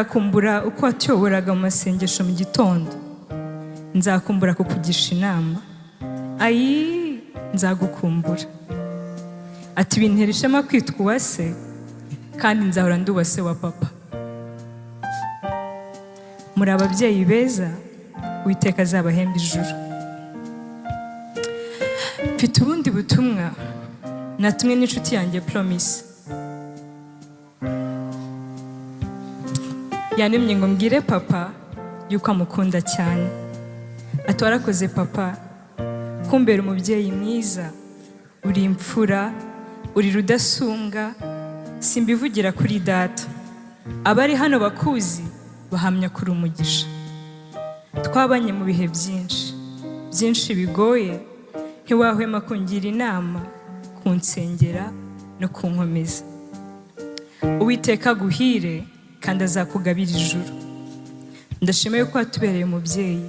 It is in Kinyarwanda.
Nzakumbura uko watuyoboraga mu masengesho mu gitondo, nzakumbura kukugisha inama, ayi nzagukumbura. Ati bintera ishema kwitwa uwase, kandi nzahora ndi uwase wa papa. Muri ababyeyi beza, Uwiteka azabahemba ijuru. Mfite ubundi butumwa natumwe n'inshuti yanjye Promise. Yanemye ngo mbwire papa yuko amukunda cyane. Ati warakoze papa, kumbera umubyeyi mwiza, uri imfura, uri rudasumbwa, simbivugira kuri data. Abari hano bakuzi bahamya kuri umugisha. Twabanye mu bihe byinshi bigoye, ntiwahwema kungira inama, kunsengera no kunkomeza. Uwiteka aguhire kandi azakugabira ijuru. Ndashimiye ko watubereye umubyeyi